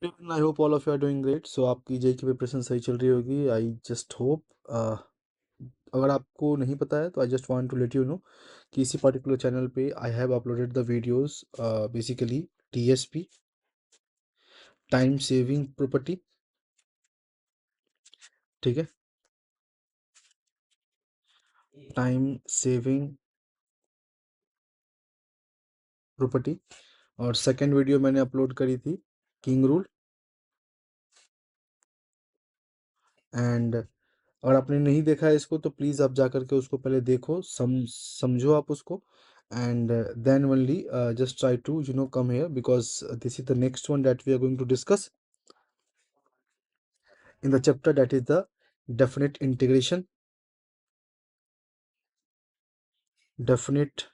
I hope all of you are doing great. So आपकी JE की preparation सही चल रही होगी, आई जस्ट होप। अगर आपको नहीं पता है तो I just want to let you know कि इसी पर्टिकुलर चैनल पे I have uploaded the videos, basically TSP, time saving property, ठीक है, टाइम सेविंग प्रॉपर्टी। और सेकंड वीडियो मैंने अपलोड करी थी किंग रूल। एंड अगर आपने नहीं देखा है इसको तो प्लीज़ आप जा करके उसको पहले देखो, समझो आप उसको। And then only just try to come here, because this is the next one that we are going to discuss in the chapter, that is the definite integration. Definite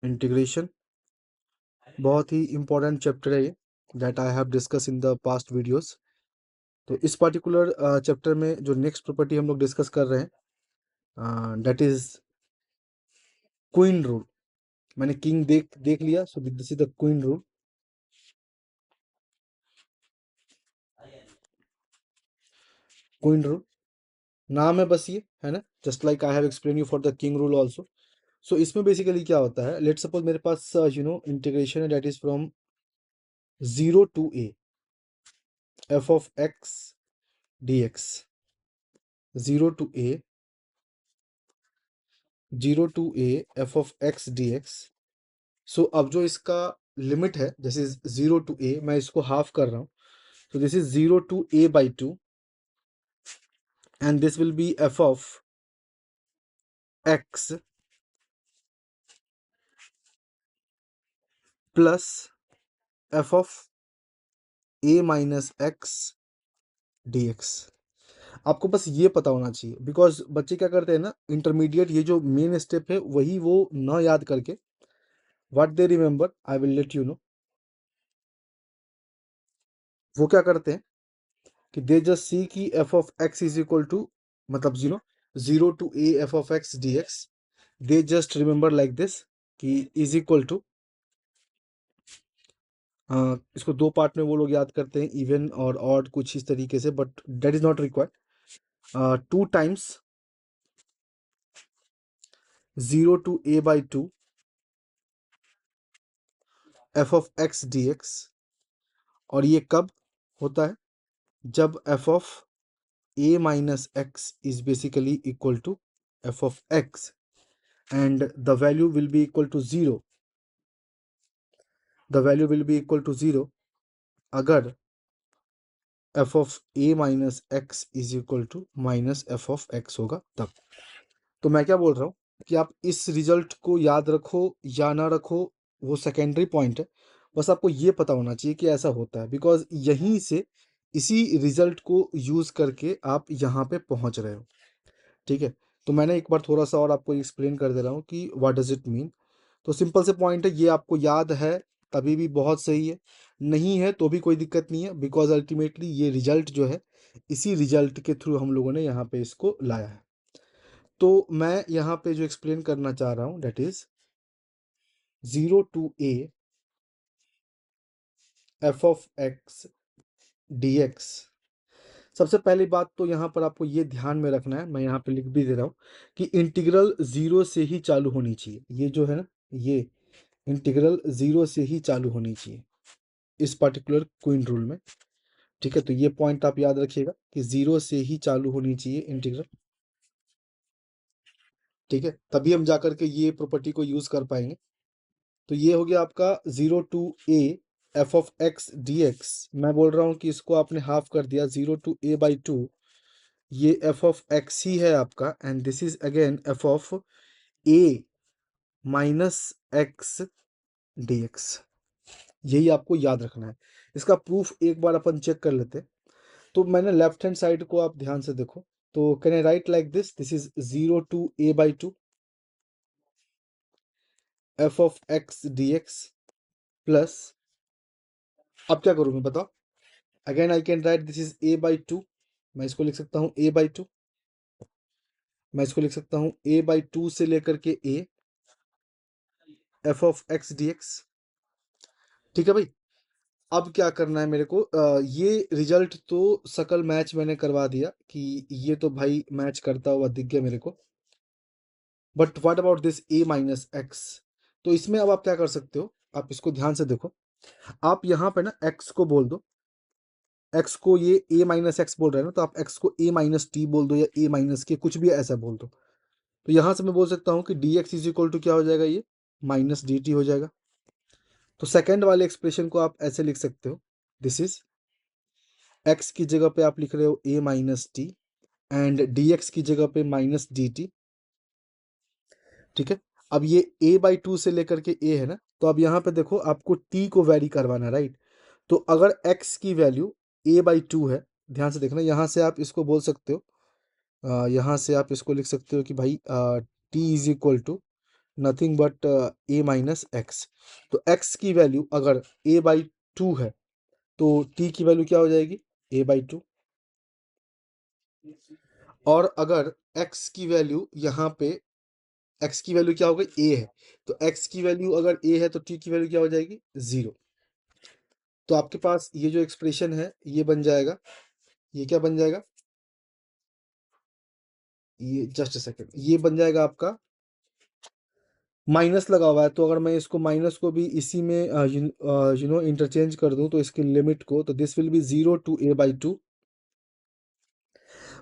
integration बहुत ही important chapter है ये, that I have discussed in the past videos. तो इस particular chapter में जो next property हम लोग discuss कर रहे हैं, दैट इज क्वीन रूल। मैंने किंग देख देख लिया, so this is the queen rule. Queen rule नाम है बस, ये है ना, just like I have explain you for the king rule also. So इसमें बेसिकली क्या होता है, लेट सपोज मेरे पास इंटीग्रेशन है, that is from 0 to a F of x D X. 0 to a, 0 to a F of x D X. So अब जो इसका लिमिट है, जैसे 0 to a, मैं इसको हाफ कर रहा हूँ, so this is 0 to a/2, and this will be f of x plus f of a minus x dx। आपको बस ये पता होना चाहिए, बिकॉज बच्चे क्या करते हैं ना, इंटरमीडिएट ये जो मेन स्टेप है वही वो न याद करके, what they remember I will let you know, वो क्या करते हैं कि दे जस्ट सी कि f of x is equal to, मतलब 0 to a F of x D x, they just remember like this कि इज इक्वल टू, इसको दो पार्ट में वो लोग याद करते हैं, इवन और ऑड, कुछ इस तरीके से, but that is not required. 2 times 0 to a/2 f of x D x. और ये कब होता है, जब f of a minus x is basically equal to f of x, and the value will be equal to 0। The value will be equal to 0 अगर f of a minus x is equal to minus f of x होगा तब। तो मैं क्या बोल रहा हूँ कि आप इस रिजल्ट को याद रखो या ना रखो, वो सेकेंडरी पॉइंट है, बस आपको ये पता होना चाहिए कि ऐसा होता है, बिकॉज यहीं से इसी रिजल्ट को यूज करके आप यहाँ पे पहुँच रहे हो, ठीक है। तो मैंने एक बार थोड़ा सा और आपको एक्सप्लेन कर दे रहा हूँ कि व्हाट डज इट मीन। तो सिंपल से पॉइंट है, ये आपको याद है तभी भी बहुत सही है, नहीं है तो भी कोई दिक्कत नहीं है, बिकॉज अल्टीमेटली ये रिजल्ट जो है, इसी रिजल्ट के थ्रू हम लोगों ने यहाँ पे इसको लाया है। तो मैं यहाँ पे जो एक्सप्लेन करना चाह रहा हूँ, that is 0 to a F of x D x. सबसे पहली बात तो यहाँ पर आपको ये ध्यान में रखना है, मैं यहाँ पे लिख भी दे रहा हूँ कि इंटीग्रल 0 से ही चालू होनी चाहिए। ये जो है ना, ये इंटीग्रल 0 से ही चालू होनी चाहिए इस पर्टिकुलर क्वीन रूल में, ठीक है। तो ये पॉइंट आप याद रखिएगा कि 0 से ही चालू होनी चाहिए इंटीग्रल, ठीक है, तभी हम जाकर के ये प्रॉपर्टी को यूज कर पाएंगे। तो ये हो गया आपका 0 to a F of x D x. मैं बोल रहा हूँ कि इसको आपने हाफ कर दिया, 0 to a/2, ये एफ ऑफ एक्स ही है आपका, and this is again F of A minus x D x. यही आपको याद रखना है। इसका प्रूफ एक बार अपन चेक कर लेते हैं। तो मैंने लेफ्ट हैंड साइड को आप ध्यान से देखो, तो can I right like this, this is 0 to a/2 f of x D x plus, अब क्या करूँ मैं बताओ, again I can write this is a/2, मैं इसको लिख सकता हूँ a/2, मैं इसको लिख सकता हूँ a/2 से लेकर के a F of x D X, ठीक है भाई। अब क्या करना है मेरे को, ये रिजल्ट तो सकल मैच मैंने करवा दिया कि ये तो भाई मैच करता हुआ दिख गया मेरे को, but what about this a minus x. तो इसमें अब आप क्या कर सकते हो, आप इसको ध्यान से देखो, आप यहाँ पे ना x को बोल दो, x को ये a माइनस एक्स बोल रहे हैं ना, तो आप x को a माइनस टी बोल दो या a माइनस के, कुछ भी ऐसा बोल दो। तो यहाँ से मैं बोल सकता हूँ कि dx इज इक्वल टू क्या हो जाएगा, ये माइनस dt हो जाएगा। तो सेकंड वाले एक्सप्रेशन को आप ऐसे लिख सकते हो, दिस इज x की जगह पे आप लिख रहे हो a minus T and dx की जगह पे माइनस dt। ठीक है, अब ये a/2 से लेकर के a है ना, तो अब यहाँ पे देखो आपको t को वैरी करवाना, राइट। तो अगर x की वैल्यू a/2 है, ध्यान से देखना, यहाँ से आप इसको बोल सकते हो, यहाँ से आप इसको लिख सकते हो कि भाई t is equal to nothing but a minus x. तो x की वैल्यू अगर a/2 है तो t की वैल्यू क्या हो जाएगी, a/2। और अगर x की वैल्यू यहाँ पे, x की वैल्यू क्या हो गई, a है, तो x की वैल्यू अगर a है तो t की वैल्यू क्या हो जाएगी, 0। तो आपके पास ये जो एक्सप्रेशन है ये बन जाएगा, ये क्या बन जाएगा, ये जस्ट अ सेकेंड, ये बन जाएगा आपका, माइनस लगा हुआ है, तो अगर मैं इसको माइनस को भी इसी में यू नो इंटरचेंज कर दूं तो इसकी लिमिट को, तो this will B 0 to a/2।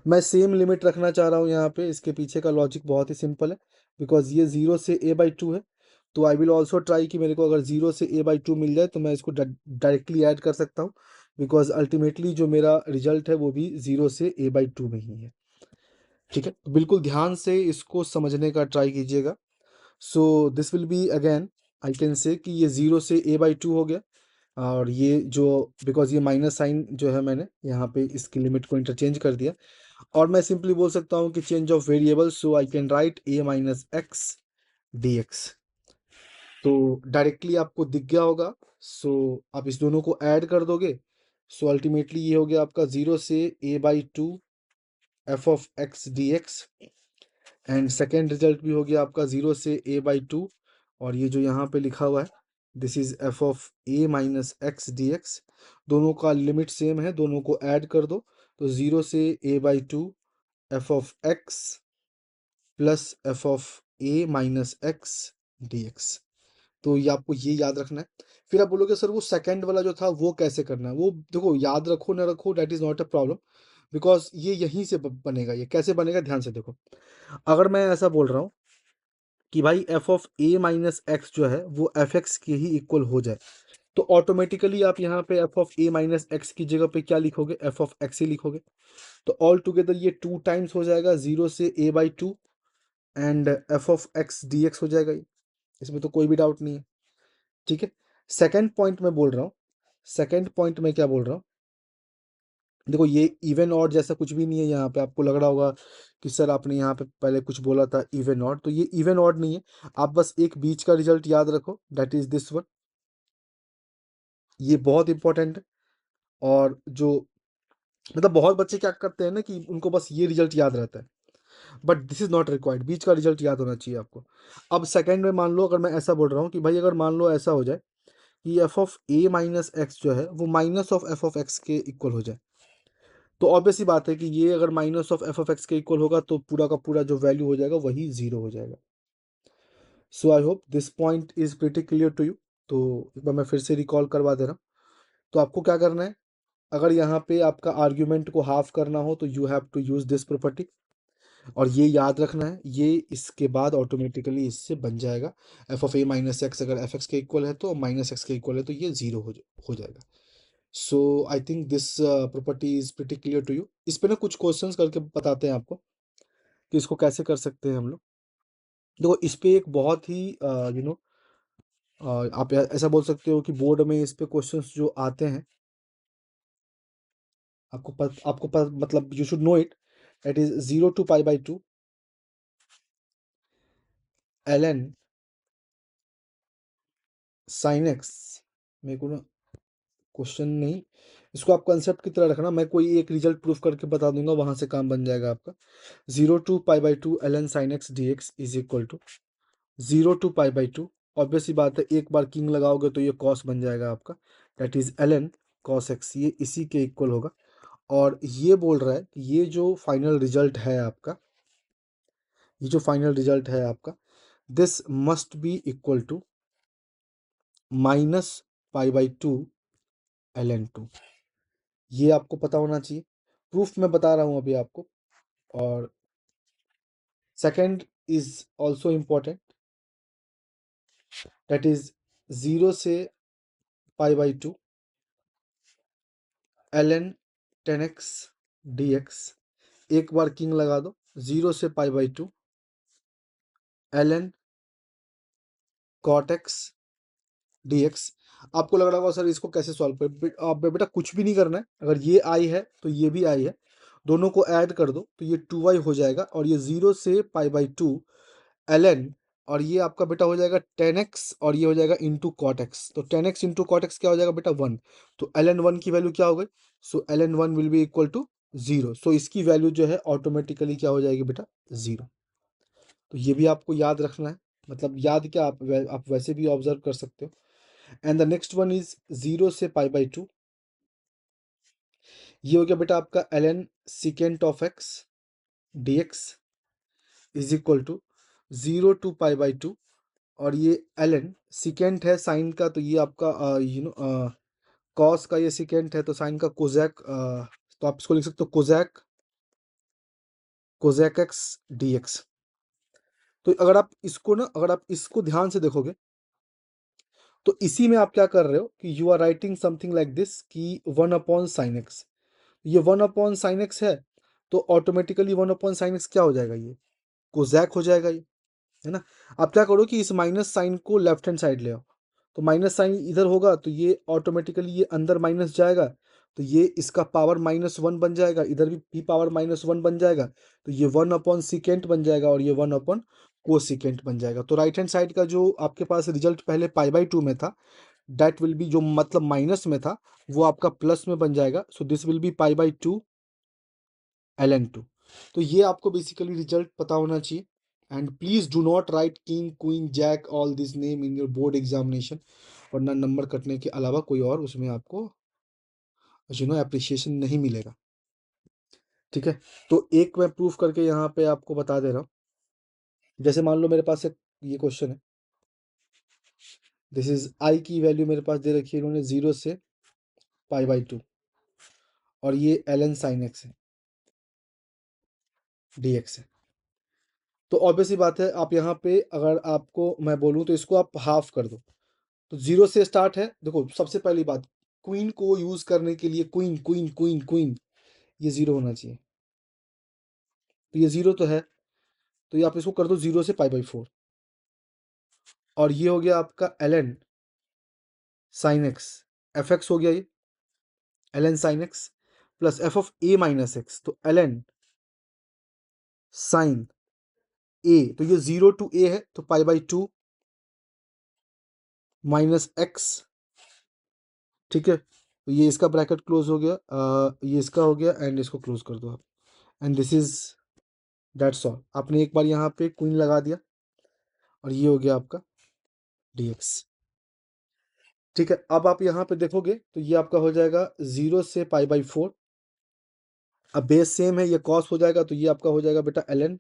मैं सेम लिमिट रखना चाह रहा हूँ यहाँ पे, इसके पीछे का लॉजिक बहुत ही सिंपल है, बिकॉज ये 0 से a/2 है, तो आई विल ऑल्सो ट्राई कि मेरे को अगर 0 से a/2 मिल जाए तो मैं इसको डायरेक्टली ऐड कर सकता हूँ, बिकॉज अल्टीमेटली जो मेरा रिजल्ट है वो भी 0 से a/2 में ही है। ठीक है, तो बिल्कुल ध्यान से इसको समझने का ट्राई कीजिएगा। So this will be again, I can say कि ये 0 से a/2 हो गया, और ये जो, बिकॉज ये माइनस साइन जो है मैंने यहाँ पे इसकी लिमिट को इंटरचेंज कर दिया, और मैं सिंपली बोल सकता हूँ कि change of variable, so I can write a minus x D x. तो डायरेक्टली आपको दिख गया होगा, सो आप इस दोनों को ऐड कर दोगे, सो अल्टीमेटली ये हो गया आपका 0 से a/2 f of x D x, and second result भी हो गया आपका 0 से a/2, और ये जो यहाँ पे लिखा हुआ है this is F of a minus x D x, दोनों का लिमिट सेम है, दोनों को ऐड कर दो, तो 0 से a/2 f of x plus F of a minus x D x. तो ये आपको ये याद रखना है। फिर आप बोलोगे सर वो सेकंड वाला जो था वो कैसे करना है, वो देखो याद रखो ना रखो that is not a problem, because ये यहीं से बनेगा। ये कैसे बनेगा, ध्यान से देखो, अगर मैं ऐसा बोल रहा हूँ कि भाई F of A minus x जो है वो एफ एक्स के ही इक्वल हो जाए, तो ऑटोमेटिकली आप यहाँ पे F of A minus x की जगह पे क्या लिखोगे, एफ ऑफ एक्स ही लिखोगे। तो ऑल टुगेदर ये 2 टाइम्स हो जाएगा 0 से a/2 and F of x D x हो जाएगा ये। इसमें तो कोई भी डाउट नहीं है। ठीक है, सेकेंड पॉइंट मैं बोल रहा हूँ, सेकेंड पॉइंट में क्या बोल रहा हूँ, देखो ये इवन ऑड जैसा कुछ भी नहीं है। यहाँ पे आपको लग रहा होगा कि सर आपने यहाँ पे पहले कुछ बोला था इवन ऑड, तो ये इवन ऑड नहीं है। आप बस एक बीच का रिजल्ट याद रखो, दैट इज दिस वन, ये बहुत इंपॉर्टेंट है। और जो मतलब बहुत बच्चे क्या करते हैं ना कि उनको बस ये रिजल्ट याद रहता है, but this is not required, बीच का रिजल्ट याद होना चाहिए आपको। अब सेकंड में मान लो, अगर मैं ऐसा बोल रहा हूँ कि भाई अगर मान लो ऐसा हो जाए कि f of A minus x जो है वो minus of F of x के इक्वल हो जाए, तो ऑब्वियस ही बात है कि ये अगर minus of F of x के इक्वल होगा तो पूरा का पूरा जो वैल्यू हो जाएगा वही 0 हो जाएगा। So I hope this point is pretty clear to you. तो एक बार मैं फिर से रिकॉल करवा दे रहा हूँ। तो आपको क्या करना है, अगर यहाँ पे आपका आर्ग्यूमेंट को हाफ करना हो तो you have to use this property, और ये याद रखना है, ये इसके बाद ऑटोमेटिकली इससे बन जाएगा F of A minus x अगर एफ एक्स के इक्वल है तो, माइनस एक्स के इक्वल है तो ये 0 हो जाएगा। So I think this property is pretty clear to you. इस पे ना कुछ क्वेश्चंस करके बताते हैं आपको कि इसको कैसे कर सकते हैं हम लोग। देखो इस पे एक बहुत ही यू नो आप ऐसा बोल सकते हो कि बोर्ड में इस पे क्वेश्चंस जो आते हैं, मतलब you should know it, it is 0 to π/2 ln sin x। मेरे को ना क्वेश्चन नहीं, इसको आप कंसेप्ट की तरह रखना, मैं कोई एक रिजल्ट प्रूफ करके बता दूंगा, वहां से काम बन जाएगा आपका। 0 to π/2 ln sin x dx is equal to 0 to π/2 obvious सी बात है, एक बार किंग लगाओगे तो ये कॉस बन जाएगा आपका, that is ln cos x, ये इसी के इक्वल होगा। और ये बोल रहा है कि ये जो फाइनल रिजल्ट है आपका, ये जो फाइनल रिजल्ट है आपका, this must be equal to minus pi by two ln 2। ये आपको पता होना चाहिए, प्रूफ मैं बता रहा हूँ अभी आपको। और second is also important, that is 0 से पाई by two ln 10x dx। एक बार किंग लगा दो, 0 से पाई by two ln cot x dx। आपको लग रहा होगा सर इसको कैसे सॉल्व कर, आप बेटा कुछ भी नहीं करना है, अगर ये आई है तो ये भी आई है, दोनों को ऐड कर दो तो ये 2y हो जाएगा, और ये 0 से पाई बाई टू ln, और ये आपका बेटा हो जाएगा 10x, और ये हो जाएगा इंटू कॉट एक्स। तो 10x इंटू कॉट एक्स क्या हो जाएगा बेटा 1, तो ln 1 की वैल्यू क्या हो गई, so ln 1 will be equal to 0, so इसकी वैल्यू जो है ऑटोमेटिकली क्या हो जाएगी बेटा 0। तो ये भी आपको याद रखना है, मतलब याद क्या, आप वैसे भी ऑब्जर्व कर सकते हो। And the next one is 0 से पाई बाई टू, ये हो गया बेटा आपका ln secant of x dx is equal to 0 to pi by two, और ये ln secant है साइन का, तो ये आपका कॉस का ये secant है, तो साइन का कोजैक, तो आप इसको लिख सकते हो कोजैक एक्स dx। तो अगर आप इसको ध्यान से देखोगे, तो इसी में आप क्या कर रहे हो कि you are writing something like this कि 1/sin x, ये 1/sin x है, तो ऑटोमेटिकली 1/sin x क्या हो जाएगा, ये कोजैक हो जाएगा ये, है ना। आप क्या करो कि इस माइनस साइन को लेफ्ट हैंड साइड ले आओ, तो माइनस साइन इधर होगा तो ये ऑटोमेटिकली ये अंदर माइनस जाएगा, तो ये इसका पावर -1 बन जाएगा, इधर भी पावर -1 बन जाएगा, तो ये 1/secant बन जाएगा, और ये 1/cosecant बन जाएगा। तो राइट हैंड साइड का जो आपके पास रिजल्ट पहले पाई बाई टू में था, दैट विल बी, जो मतलब माइनस में था वो आपका प्लस में बन जाएगा, so this will B pi by two ln 2। तो ये आपको बेसिकली रिजल्ट पता होना चाहिए। And please do not write king queen jack all this name in your board examination, वरना नंबर कटने के अलावा कोई और उसमें आपको अप्रिशिएशन नहीं मिलेगा, ठीक है। तो एक मैं प्रूफ करके यहाँ पे आपको बता दे रहा हूँ। जैसे मान लो मेरे पास एक ये क्वेश्चन है, दिस इज आई की वैल्यू मेरे पास दे रखी है इन्होंने 0 से पाई बाई टू, और ये ln sin x है dx है। तो ऑब्वियस ही बात है, आप यहाँ पे अगर आपको मैं बोलूँ तो इसको आप हाफ कर दो, तो 0 से स्टार्ट है। देखो सबसे पहली बात, क्वीन को यूज करने के लिए क्वीन क्वीन क्वीन क्वीन ये 0 होना चाहिए, तो ये 0 तो है, तो ये आप इसको कर दो 0 से पाई बाई 4, और ये हो गया आपका ln sin x, F x हो गया ये ln sin x plus F of a minus x, तो ln sin a, तो ये 0 टू a है, तो पाई बाई टू माइनस एक्स, ठीक है। तो ये इसका ब्रैकेट क्लोज हो गया, ये इसका हो गया, एंड इसको क्लोज कर दो आप, and this is that's all. आपने एक बार यहाँ पे क्वीन लगा दिया, और ये हो गया आपका dx, ठीक है। अब आप यहाँ पे देखोगे तो ये आपका हो जाएगा 0 से पाई बाई 4, अब बेस सेम है, ये कॉस हो जाएगा, तो ये आपका हो जाएगा बेटा ln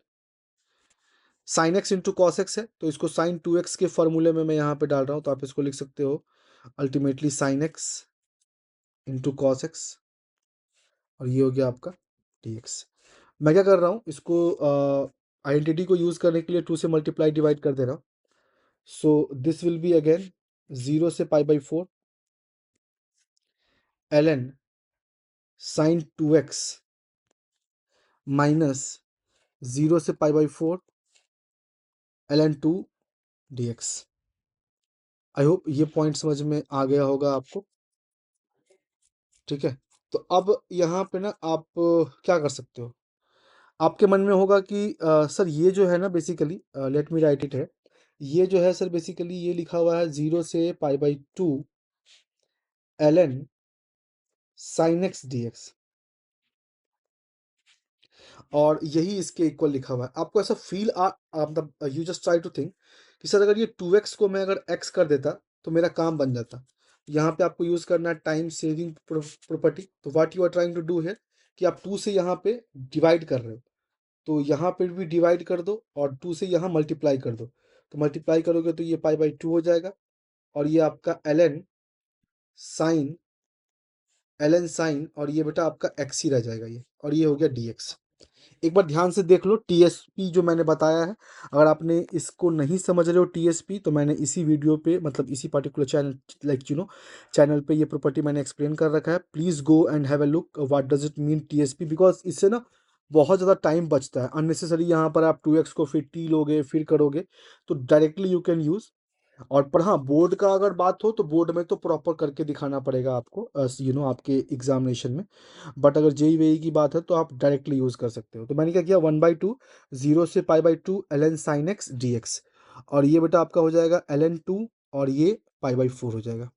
sin x into cos x है, तो इसको sin 2x के फॉर्मूले में मैं यहाँ पे डाल रहा हूँ, तो आप इसको लिख सकते हो ultimately sin x into cos x, और ये हो गया आपका dx। मैं क्या कर रहा हूँ, इसको आइडेंटिटी को यूज करने के लिए 2 से मल्टीप्लाई डिवाइड कर दे रहा हूँ, so this will be again 0 से pi by 4 ln sin 2x minus 0 से pi by 4 ln 2 dx। I hope ये पॉइंट समझ में आ गया होगा आपको, ठीक है। तो अब यहाँ पे ना आप क्या कर सकते हो, आपके मन में होगा कि सर ये जो है ना basically, let me right it है, ये जो है सर बेसिकली ये लिखा हुआ है 0 से पाई by two ln sin x dx, और यही इसके इक्वल लिखा हुआ है। आपको ऐसा फील मतलब you just try to think कि सर अगर ये 2x को मैं अगर x कर देता तो मेरा काम बन जाता। यहाँ पे आपको यूज़ करना है टाइम सेविंग प्रॉपर्टी। तो what you are trying to do है कि आप 2 से यहाँ पे डिवाइड कर रहे हो, तो यहाँ पे भी डिवाइड कर दो और 2 से यहाँ मल्टीप्लाई कर दो। तो मल्टीप्लाई करोगे तो ये पाई बाई 2 हो जाएगा, और ये आपका ln साइन और ये बेटा आपका x ही रह जाएगा ये, और ये हो गया dx। एक बार ध्यान से देख लो टीएसपी जो मैंने बताया है। अगर आपने इसको नहीं समझ रहे हो टीएसपी, तो मैंने इसी वीडियो पे मतलब इसी पर्टिकुलर चैनल चैनल पे ये प्रॉपर्टी मैंने एक्सप्लेन कर रखा है। Please go and have a look what does it mean TSP, because इससे ना बहुत ज़्यादा टाइम बचता है अननेसेसरी। यहाँ पर आप 2x को फिर टी लोगे फिर करोगे, तो डायरेक्टली यू कैन यूज़। और पर हाँ, बोर्ड का अगर बात हो तो बोर्ड में तो प्रॉपर करके दिखाना पड़ेगा आपको आपके एग्जामिनेशन में। बट अगर जेई वेई की बात है तो आप डायरेक्टली यूज़ कर सकते हो। तो मैंने क्या किया, 1/2 0 से π/2 ln sin x dx, और ये बेटा आपका हो जाएगा ln 2 और ये π/4 हो जाएगा।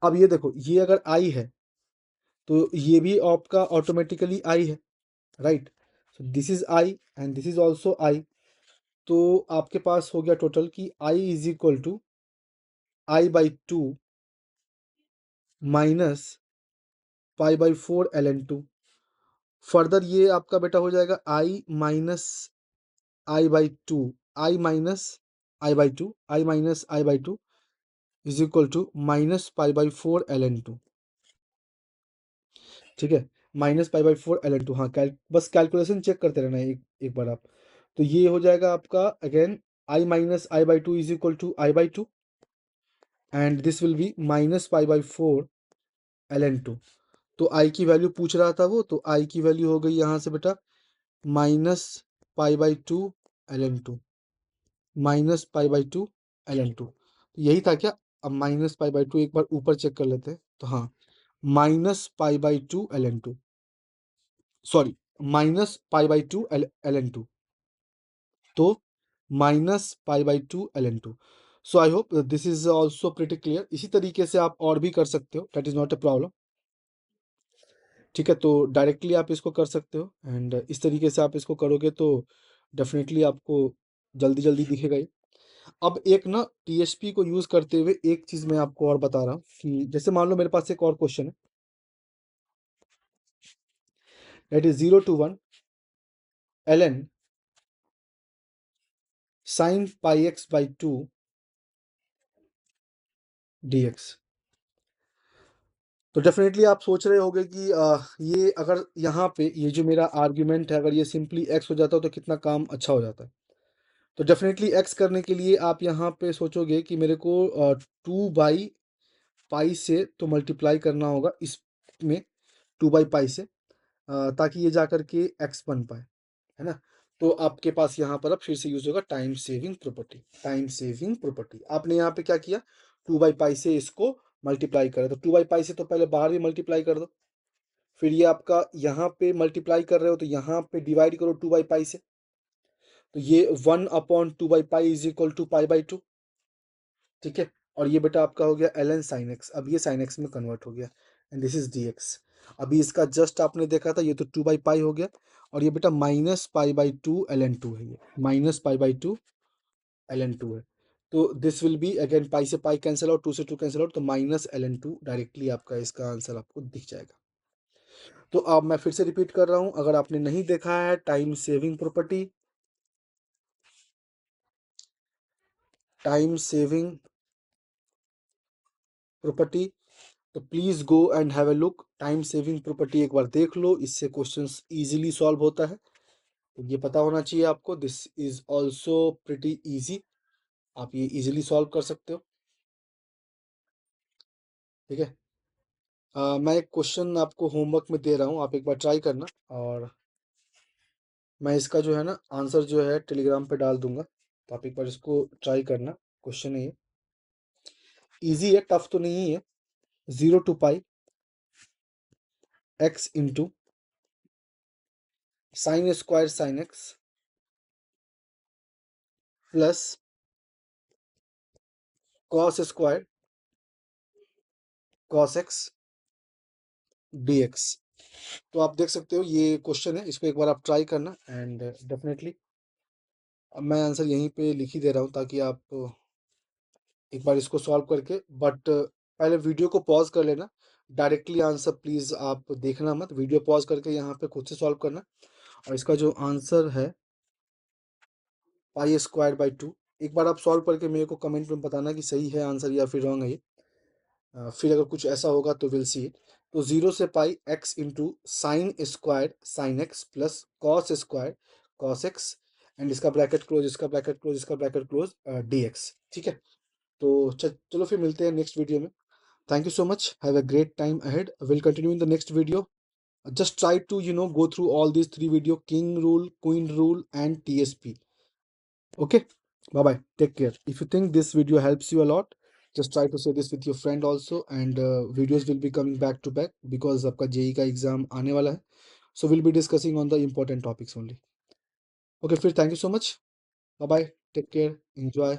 अब ये देखो, ये अगर i है तो ये भी आपका ऑटोमेटिकली i है, right. So this is i and this is also i। तो आपके पास हो गया टोटल कि i is equal to i/2 minus π/4 ln 2। Further ये आपका बेटा हो जाएगा i minus i/2, i minus i/2, i minus i/2 is equal to minus π/4 ln 2। ठीक है, माइनस π/4 ln 2। हाँ, बस कैलकुलेशन चेक करते रहना एक एक बार आप। तो ये हो जाएगा आपका again i minus i/2 is equal to i/2, and this will be minus π/4 ln 2। तो i की वैल्यू पूछ रहा था वो, तो i की वैल्यू हो गई यहाँ से बेटा माइनस π/2 ln 2, माइनस π/2 ln 2। तो यही था क्या? अब माइनस π/2 एक बार ऊपर चेक कर लेते हैं, तो हाँ, minus π/2 ln 2, sorry, minus π/2 ln 2। तो minus π/2 ln 2। So I hope this is also pretty clear. इसी तरीके से आप और भी कर सकते हो, that is not a problem. ठीक है, तो डायरेक्टली आप इसको कर सकते हो, एंड इस तरीके से आप इसको करोगे तो डेफिनेटली आपको जल्दी जल्दी दिखेगा ही। अब एक ना टीएसपी को यूज करते हुए एक चीज मैं आपको और बता रहा हूँ कि जैसे मान लो मेरे पास एक और क्वेश्चन है, that is 0 to 1 ln sin πx/2 dx। तो डेफिनेटली आप सोच रहे होगे कि ये अगर यहाँ पे ये जो मेरा आर्ग्यूमेंट है, अगर ये सिंपली x हो जाता तो कितना काम अच्छा हो जाता। तो डेफिनेटली x करने के लिए आप यहाँ पे सोचोगे कि मेरे को 2/पाई से तो मल्टीप्लाई करना होगा इसमें, 2/पाई से, ताकि ये जा करके x बन पाए, है ना। तो आपके पास यहाँ पर अब फिर से यूज होगा time saving property. Time saving property आपने यहाँ पे क्या किया, 2/पाई से इसको मल्टीप्लाई करा, तो 2/पाई से तो पहले बाहर भी मल्टीप्लाई कर दो, फिर ये आपका यहाँ पे मल्टीप्लाई कर रहे हो तो यहाँ पे डिवाइड करो 2/पाई से, तो ये 1/2/पाई इज इक्वल टू π/2। ठीक है, और ये बेटा आपका हो गया ln sin x। अब ये sin x में कन्वर्ट हो गया, एंड दिस इज dx। अभी इसका जस्ट आपने देखा था, ये तो 2/पाई हो गया, और ये बेटा माइनस π/2 ln 2 है, ये माइनस π/2 ln 2 है। तो दिस विल बी अगेन पाई से पाई कैंसिल आउट, 2 से 2 कैंसिल आउट, तो माइनस ln 2 डायरेक्टली आपका इसका आंसर आपको दिख जाएगा। तो अब मैं फिर से रिपीट कर रहा हूं, अगर आपने नहीं देखा है time saving property, time saving property, तो please go and have a look. Time saving property एक बार देख लो, इससे क्वेश्चंस इजीली सॉल्व होता है। तो ये पता होना चाहिए आपको, this is also pretty easy, आप ये इजीली सॉल्व कर सकते हो। ठीक है, मैं एक क्वेश्चन आपको होमवर्क में दे रहा हूँ, आप एक बार ट्राई करना, और मैं इसका जो है ना आंसर जो है टेलीग्राम पे डाल दूंगा, तो आप एक बार इसको ट्राई करना। क्वेश्चन है ये, इजी है, टफ तो नहीं है। 0 to π x into sine square sine X plus cos square cos x dx। तो आप देख सकते हो ये क्वेश्चन है, इसको एक बार आप ट्राई करना, एंड डेफिनेटली अब मैं आंसर यहीं पे लिख ही दे रहा हूँ ताकि आप एक बार इसको सॉल्व करके, बट पहले वीडियो को पॉज कर लेना। डायरेक्टली आंसर प्लीज आप देखना मत, वीडियो पॉज करके यहाँ पे खुद से सॉल्व करना। और इसका जो आंसर है पाई स्क्वायर बाई 2, एक बार आप सॉल्व करके मेरे को कमेंट में बताना कि सही है आंसर या फिर रॉन्ग है ये। फिर अगर कुछ ऐसा होगा तो विल सी इट। तो 0 से pi X into sine square sine X plus cos square cos X, and इसका ब्रैकेट क्लोज, इसका ब्रैकेट क्लोज, इसका ब्रैकेट क्लोज, डी एक्स। ठीक है, तो चलो फिर मिलते हैं नेक्स्ट वीडियो में। Thank you so much. Have a great time ahead. We'll continue in the next video. Just try to, go through all these three video: king rule, queen rule, and TSP. Okay. Bye bye. Take care. If you think this video helps you a lot, just try to share this with your friend also. And videos will be coming back to back because आपका JEE का exam आने वाला है. So we'll be discussing on the important topics only. Okay. फिर thank you so much. Bye bye. Take care. Enjoy.